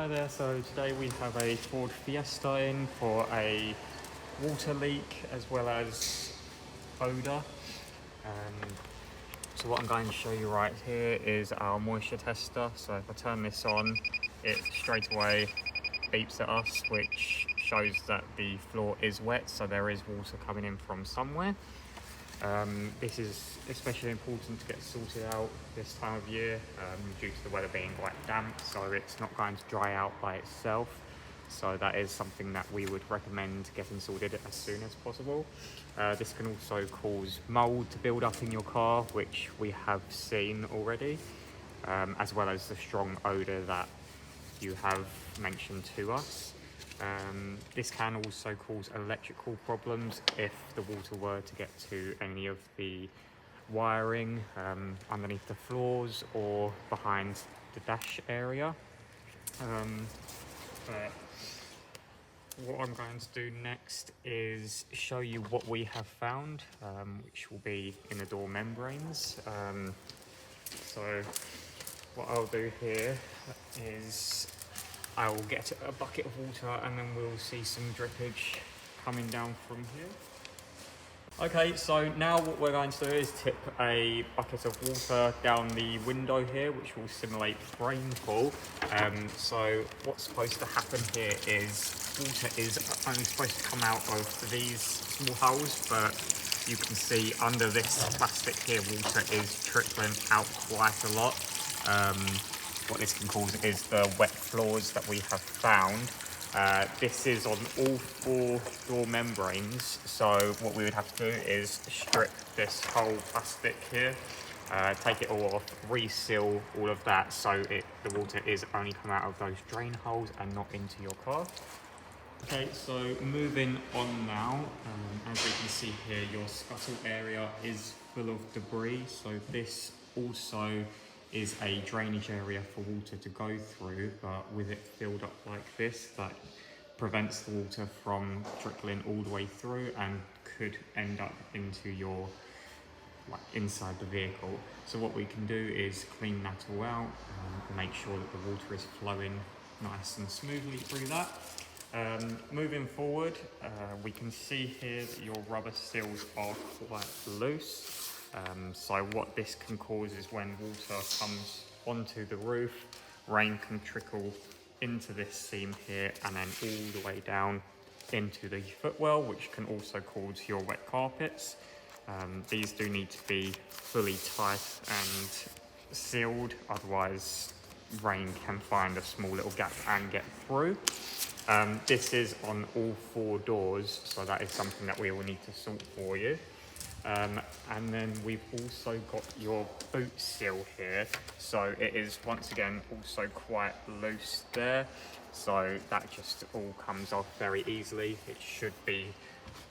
Hi there, so today we have a Ford Fiesta in for a water leak as well as odour. So what I'm going to show you right here is our moisture tester. So if I turn this on, it straight away beeps at us, which shows that the floor is wet, so there is water coming in from somewhere. This is especially important to get sorted out this time of year due to the weather being quite damp, so it's not going to dry out by itself. So that is something that we would recommend getting sorted as soon as possible. This can also cause mould to build up in your car, which we have seen already, as well as the strong odour that you have mentioned to us. This can also cause electrical problems if the water were to get to any of the wiring underneath the floors or behind the dash area. But what I'm going to do next is show you what we have found, which will be in the door membranes. So what I'll do here is I will get a bucket of water and then we'll see some drippage coming down from here. Okay, so now what we're going to do is tip a bucket of water down the window here, which will simulate rainfall. So what's supposed to happen here is water is only supposed to come out of these small holes, but you can see under this plastic here, water is trickling out quite a lot. What this can cause is the wet floors that we have found. This is on all 4 door membranes, so what we would have to do is strip this whole plastic here, take it all off, reseal all of that so the water is only come out of those drain holes and not into your car. Okay, so moving on now, as you can see here, your scuttle area is full of debris, so this also is a drainage area for water to go through, but with it filled up like this, that prevents the water from trickling all the way through and could end up into your inside the vehicle. So what we can do is clean that all out and make sure that the water is flowing nice and smoothly through that. Moving forward, we can see here that your rubber seals are quite loose. So what this can cause is when water comes onto the roof, rain can trickle into this seam here and then all the way down into the footwell, which can also cause your wet carpets. These do need to be fully tight and sealed, otherwise rain can find a small little gap and get through. This is on all 4 doors, so that is something that we will need to sort for you. And then we've also got your boot seal here, so it is once again also quite loose there, so that just all comes off very easily. It should be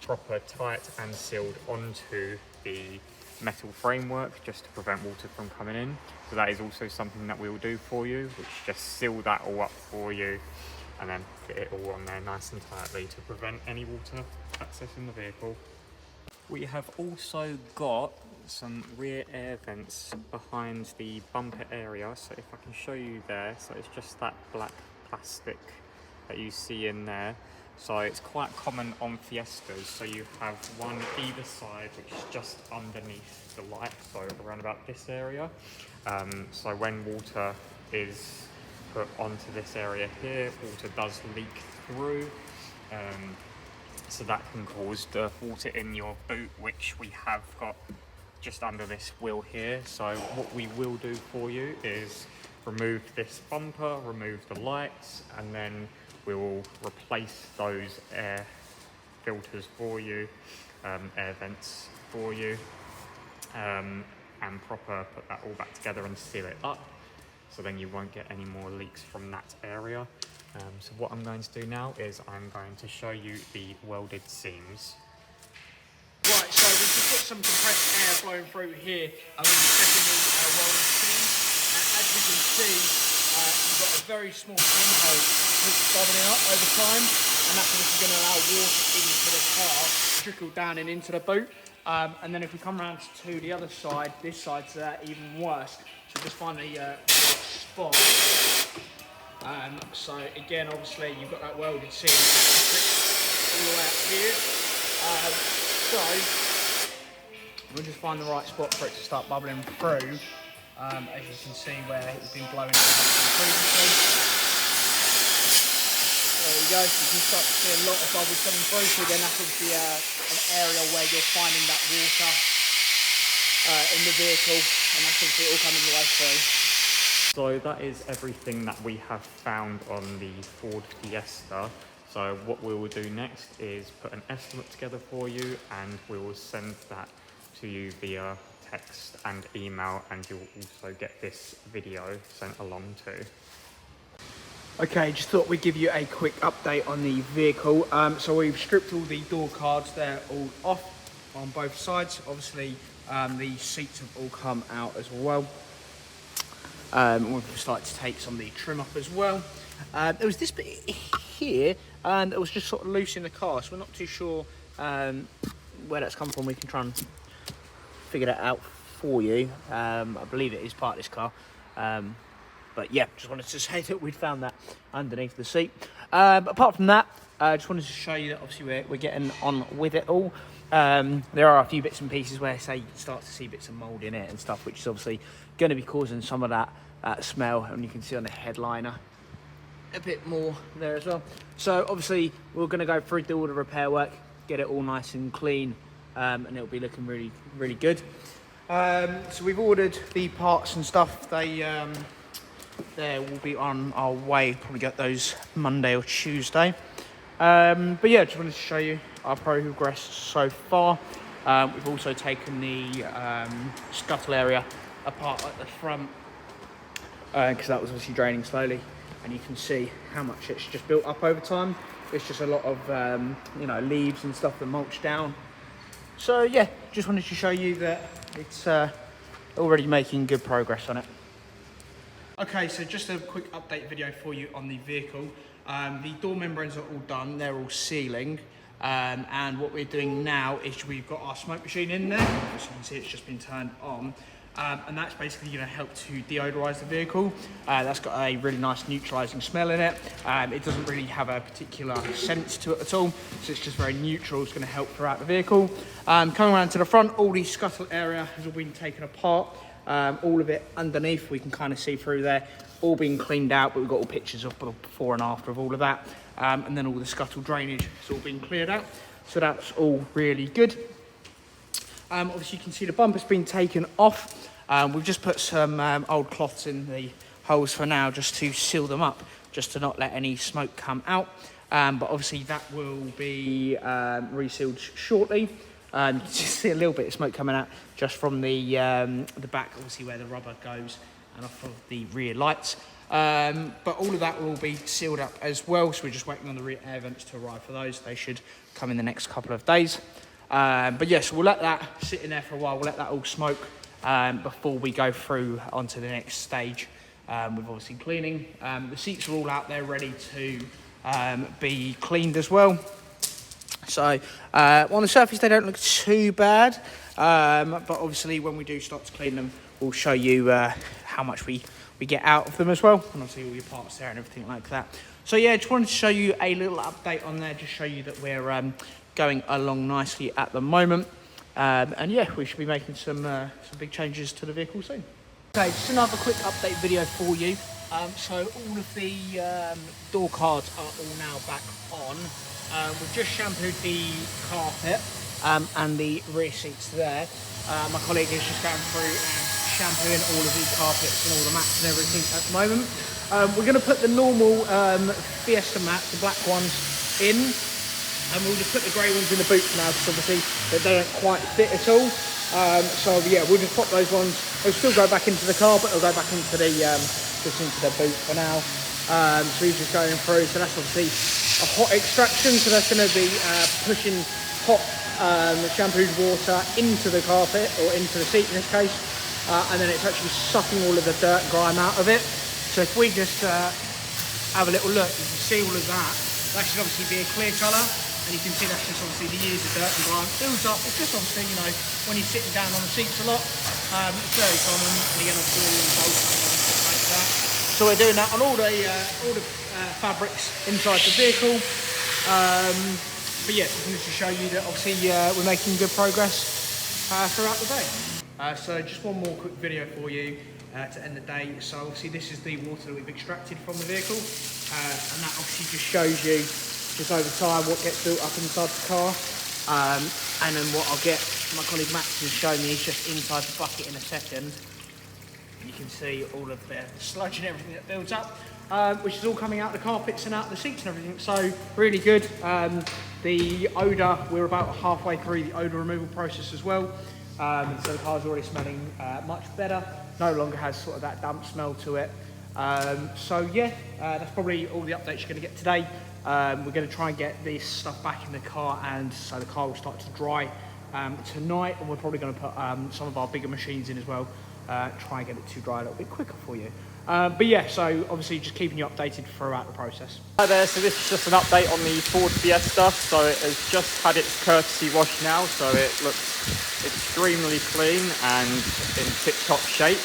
proper tight and sealed onto the metal framework just to prevent water from coming in. So that is also something that we will do for you, which just seal that all up for you and then get it all on there nice and tightly to prevent any water accessing the vehicle. We have also got some rear air vents behind the bumper area, so if I can show you there, so it's just that black plastic that you see in there. So it's quite common on Fiestas, so you have one either side which is just underneath the light, so around about this area. So when water is put onto this area here, water does leak through. So that can cause the water in your boot, which we have got just under this wheel here. So what we will do for you is remove this bumper, remove the lights, and then we will replace those air filters for you, air vents for you, and proper put that all back together and seal it up. So then you won't get any more leaks from that area. So what I'm going to do now is I'm going to show you the welded seams. Right, so we've just got some compressed air flowing through here and we'll be checking the welded seams. And as you can see, you've got a very small pinhole that's bubbling up over time, and that's obviously going to allow water into the car to trickle down and into the boot. And then if we come around to the other side, this side's even worse. So just find a spot. So again, obviously you've got that welded seam all the way up here. So we'll just find the right spot for it to start bubbling through. As you can see where it's been blowing previously. There you go, so you can start to see a lot of bubbles coming through. So then that's obviously an area where you're finding that water in the vehicle, and that's obviously all coming the way through. So that is everything that we have found on the Ford Fiesta. So what we will do next is put an estimate together for you, and we will send that to you via text and email, and you'll also get this video sent along too. Okay, just thought we'd give you a quick update on the vehicle. So we've stripped all the door cards, they're all off on both sides. Obviously the seats have all come out as well. We've started to take some of the trim up as well. There was this bit here that was just sort of loose in the car, so we're not too sure where that's come from. We can try and figure that out for you. I believe it is part of this car. But yeah, just wanted to say that we'd found that underneath the seat. But apart from that, I just wanted to show you that obviously we're getting on with it all. There are a few bits and pieces where, say, you start to see bits of mould in it and stuff, which is obviously going to be causing some of that smell, and you can see on the headliner a bit more there as well. So obviously we're going to go through all the repair work, get it all nice and clean, and it'll be looking really, really good. So we've ordered the parts and stuff. They will be on our way, probably get those Monday or Tuesday. But yeah, just wanted to show you our progress so far. We've also taken the scuttle area apart at the front, because that was obviously draining slowly, and you can see how much it's just built up over time. It's just a lot of you know, leaves and stuff that mulch down. So yeah, just wanted to show you that it's already making good progress on it. Okay, so just a quick update video for you on the vehicle. The door membranes are all done, they're all sealing. And what we're doing now is we've got our smoke machine in there. As you can see, it's just been turned on. And that's basically going to help to deodorise the vehicle. That's got a really nice neutralising smell in it. It doesn't really have a particular scent to it at all, so it's just very neutral. It's going to help throughout the vehicle. Coming around to the front, all the scuttle area has all been taken apart. All of it underneath, we can kind of see through there, all being cleaned out, but we've got all pictures of before and after of all of that. And then all the scuttle drainage has all been cleared out, so that's all really good. Obviously you can see the bumper's been taken off. We've just put some old cloths in the holes for now, just to seal them up, just to not let any smoke come out. But obviously that will be resealed shortly. You can just see a little bit of smoke coming out just from the back, obviously where the rubber goes, and off of the rear lights. But all of that will be sealed up as well, so we're just waiting on the rear air vents to arrive for those. They should come in the next couple of days. But yes, we'll let that sit in there for a while. We'll let that all smoke before we go through onto the next stage with obviously cleaning. The seats are all out there ready to be cleaned as well. So on the surface they don't look too bad, but obviously when we do start to clean them, we'll show you how much we get out of them as well, and obviously all your parts there and everything like that. So yeah, just wanted to show you a little update on there, just show you that we're going along nicely at the moment. And yeah, we should be making some big changes to the vehicle soon. Okay, just another quick update video for you. So all of the door cards are all now back on. We've just shampooed the carpet and the rear seats there. My colleague is just going through and shampooing all of the carpets and all the mats and everything at the moment. We're going to put the normal Fiesta mats, the black ones, in, and we'll just put the grey ones in the boot now, because obviously they don't quite fit at all. So yeah, we'll just pop those ones. They'll still go back into the car, but they'll go back into the just into the boot for now. So he's just going through. So that's obviously a hot extraction, so that's going to be pushing hot shampooed water into the carpet, or into the seat in this case, and then it's actually sucking all of the dirt and grime out of it. So if we just have a little look, you can see all of that. That should obviously be a clear colour, and you can see that's just obviously the years of dirt and grime builds up. It's just obviously, you know, when you're sitting down on the seats a lot, it's very common, and again obviously all in both and stuff like that. So we're doing that on all the fabrics inside the vehicle. But yeah, just wanted to show you that obviously we're making good progress throughout the day. So just one more quick video for you to end the day. So obviously this is the water that we've extracted from the vehicle, and that obviously just shows you just over time what gets built up inside the car. And then what I'll get, my colleague Max has shown me, is just inside the bucket in a second. You can see all of the sludge and everything that builds up, which is all coming out the carpets and out the seats and everything. So really good. The odour, we're about halfway through the odour removal process as well. So the car's already smelling much better. No longer has sort of that damp smell to it. So yeah, that's probably all the updates you're going to get today. We're going to try and get this stuff back in the car, and so the car will start to dry tonight, and we're probably going to put some of our bigger machines in as well, try and get it to dry a little bit quicker for you. But yeah, so obviously just keeping you updated throughout the process. Hi there, so this is just an update on the Ford Fiesta. So it has just had its courtesy wash now, so it looks extremely clean and in tip-top shape.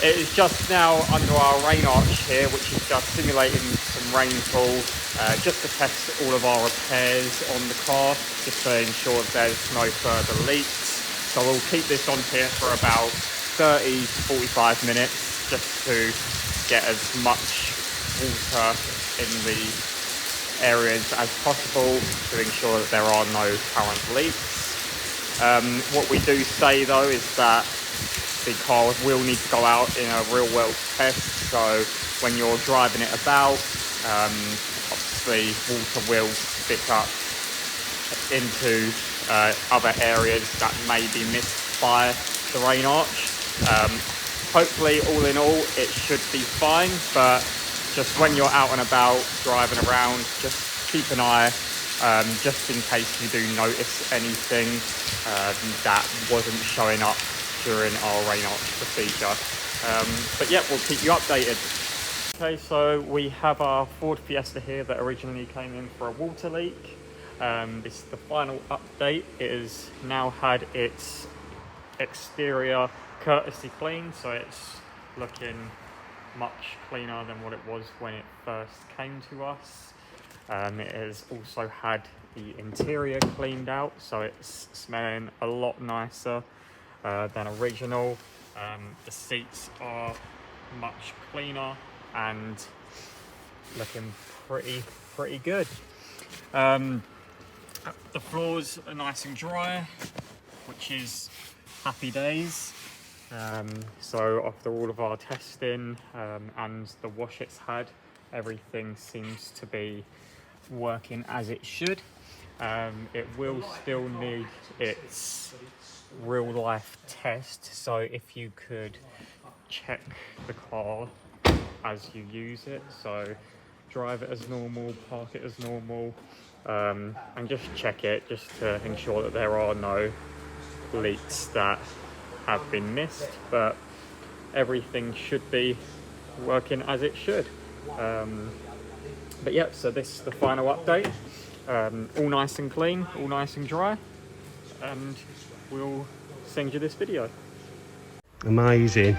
It is just now under our rain arch here, which is just simulating some rainfall, just to test all of our repairs on the car, just to ensure there's no further leaks. So we'll keep this on here for about 30 to 45 minutes, just to get as much water in the areas as possible to ensure that there are no current leaks. What we do say though is that the car will need to go out in a real world test, so when you're driving it about, obviously water will spill up into other areas that may be missed by the rain arch. Hopefully all in all it should be fine, but just when you're out and about driving around, just keep an eye, just in case you do notice anything that wasn't showing up during our rain arch procedure. But yeah, we'll keep you updated. Okay, so we have our Ford Fiesta here that originally came in for a water leak. This is the final update. It has now had its exterior courtesy clean, so it's looking much cleaner than what it was when it first came to us. It has also had the interior cleaned out, so it's smelling a lot nicer than original. The seats are much cleaner and looking pretty good. The floors are nice and dry, which is happy days. So after all of our testing and the wash it's had, everything seems to be working as it should. It will still need its real life test, so if you could check the car as you use it, so drive it as normal, park it as normal, and just check it just to ensure that there are no leaks that have been missed, but everything should be working as it should. But yeah, so this is the final update. All nice and clean, all nice and dry, and we'll send you this video. Amazing.